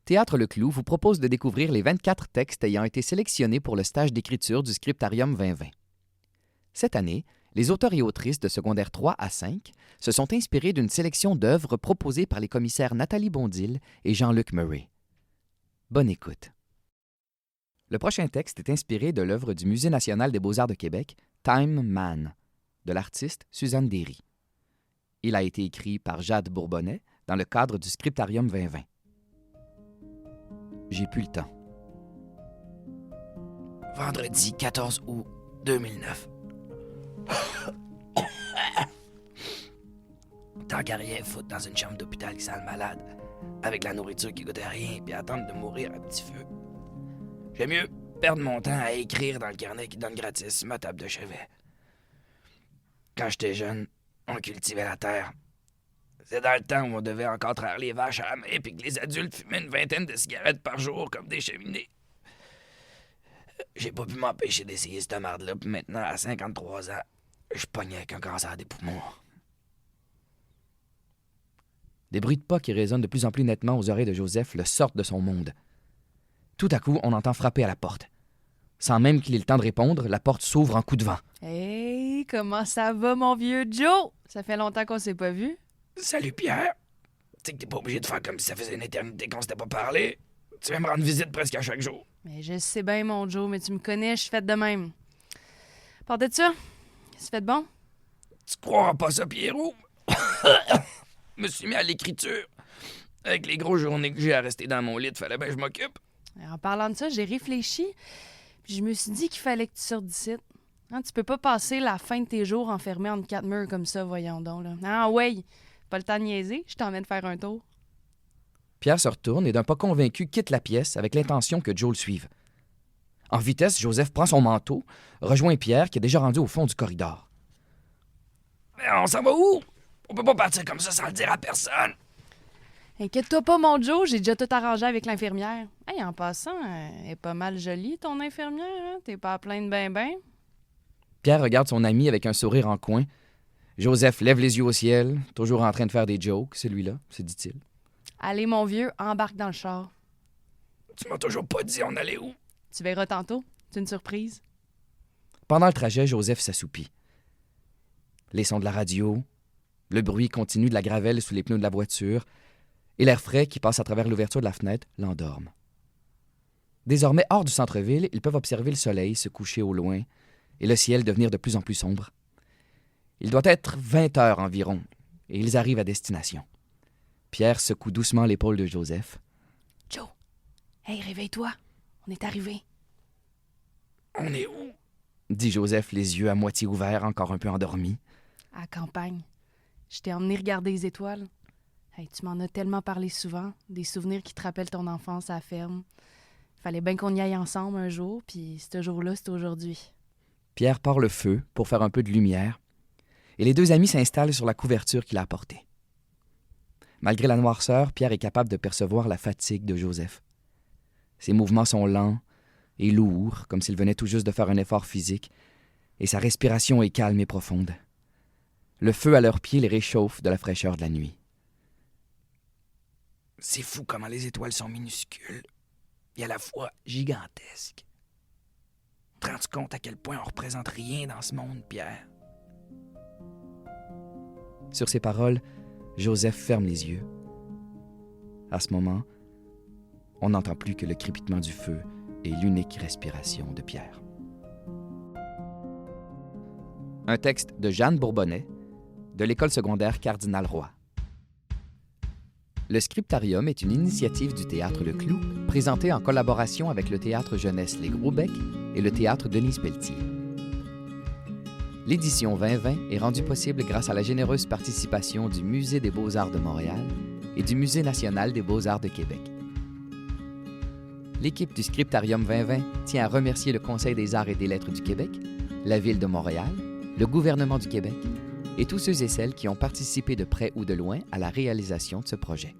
Théâtre Le Clou vous propose de découvrir les 24 textes ayant été sélectionnés pour le stage d'écriture du Scriptarium 2020. Cette année, les auteurs et autrices de secondaire 3 à 5 se sont inspirés d'une sélection d'œuvres proposées par les commissaires Nathalie Bondil et Jean-Luc Murray. Bonne écoute. Le prochain texte est inspiré de l'œuvre du Musée national des beaux-arts de Québec, Time Man, de l'artiste Suzanne Derry. Il a été écrit par Jade Bourbonnais dans le cadre du Scriptarium 2020. J'ai plus le temps. Vendredi 14 août 2009. Tant qu'à rien foutre dans une chambre d'hôpital qui sent le malade, avec la nourriture qui goûte à rien, puis attendre de mourir à petit feu. J'aime mieux perdre mon temps à écrire dans le carnet qui donne gratis sur ma table de chevet. Quand j'étais jeune, on cultivait la terre. C'est dans le temps où on devait encore traire les vaches à la main puis que les adultes fumaient une vingtaine de cigarettes par jour comme des cheminées. J'ai pas pu m'empêcher d'essayer cette marde-là, puis maintenant, à 53 ans, je pognais avec un cancer des poumons. Des bruits de pas qui résonnent de plus en plus nettement aux oreilles de Joseph le sortent de son monde. Tout à coup, on entend frapper à la porte. Sans même qu'il ait le temps de répondre, la porte s'ouvre en coup de vent. Hey, comment ça va, mon vieux Joe? Ça fait longtemps qu'on s'est pas vu. Salut Pierre. Tu sais que t'es pas obligé de faire comme si ça faisait une éternité qu'on s'était pas parlé. Tu viens me rendre visite presque à chaque jour. Mais je sais bien, mon Joe, mais tu me connais, je suis faite de même. Part de ça, c'est fait de bon? Tu croiras pas ça, Pierrot? Je me suis mis à l'écriture. Avec les grosses journées que j'ai à rester dans mon lit, fallait bien que je m'occupe. En parlant de ça, j'ai réfléchi, puis je me suis dit qu'il fallait que tu sortes d'ici. Hein, tu peux pas passer la fin de tes jours enfermé entre quatre murs comme ça, voyons donc. Là. Ah ouais, pas le temps de niaiser, je t'emmène faire un tour. Pierre se retourne et d'un pas convaincu quitte la pièce avec l'intention que Joe le suive. En vitesse, Joseph prend son manteau, rejoint Pierre qui est déjà rendu au fond du corridor. Mais on s'en va où? On peut pas partir comme ça sans le dire à personne. Inquiète-toi pas, mon Joe, j'ai déjà tout arrangé avec l'infirmière. Hey, en passant, elle est pas mal jolie, ton infirmière, hein? T'es pas à plaindre ben. Pierre regarde son ami avec un sourire en coin. Joseph lève les yeux au ciel, toujours en train de faire des jokes, celui-là, se dit-il. Allez, mon vieux, embarque dans le char. Tu m'as toujours pas dit on allait où? Tu verras tantôt, c'est une surprise. Pendant le trajet, Joseph s'assoupit. Les sons de la radio, le bruit continu de la gravelle sous les pneus de la voiture et l'air frais qui passe à travers l'ouverture de la fenêtre l'endorment. Désormais hors du centre-ville, ils peuvent observer le soleil se coucher au loin et le ciel devenir de plus en plus sombre. Il doit être 20 heures environ, et ils arrivent à destination. Pierre secoue doucement l'épaule de Joseph. « Joe, hey, réveille-toi, on est arrivé. » On est où? Dit Joseph, les yeux à moitié ouverts, encore un peu endormi. « À la campagne. Je t'ai emmené regarder les étoiles. Hey, tu m'en as tellement parlé souvent, des souvenirs qui te rappellent ton enfance à la ferme. Fallait bien qu'on y aille ensemble un jour, puis ce jour-là, c'est aujourd'hui. » Pierre part le feu pour faire un peu de lumière, et les deux amis s'installent sur la couverture qu'il a apportée. Malgré la noirceur, Pierre est capable de percevoir la fatigue de Joseph. Ses mouvements sont lents et lourds, comme s'il venait tout juste de faire un effort physique, et sa respiration est calme et profonde. Le feu à leurs pieds les réchauffe de la fraîcheur de la nuit. C'est fou comment les étoiles sont minuscules et à la fois gigantesques. Te rends-tu compte à quel point on représente rien dans ce monde, Pierre? Sur ces paroles, Joseph ferme les yeux. À ce moment, on n'entend plus que le crépitement du feu et l'unique respiration de Pierre. Un texte de Jeanne Bourbonnais, de l'école secondaire Cardinal Roy. Le Scriptarium est une initiative du Théâtre Le Clou, présentée en collaboration avec le Théâtre Jeunesse Les Gros Becs et le Théâtre Denise Pelletier. L'édition 2020 est rendue possible grâce à la généreuse participation du Musée des Beaux-Arts de Montréal et du Musée national des Beaux-Arts de Québec. L'équipe du Scriptarium 2020 tient à remercier le Conseil des arts et des lettres du Québec, la Ville de Montréal, le gouvernement du Québec et tous ceux et celles qui ont participé de près ou de loin à la réalisation de ce projet.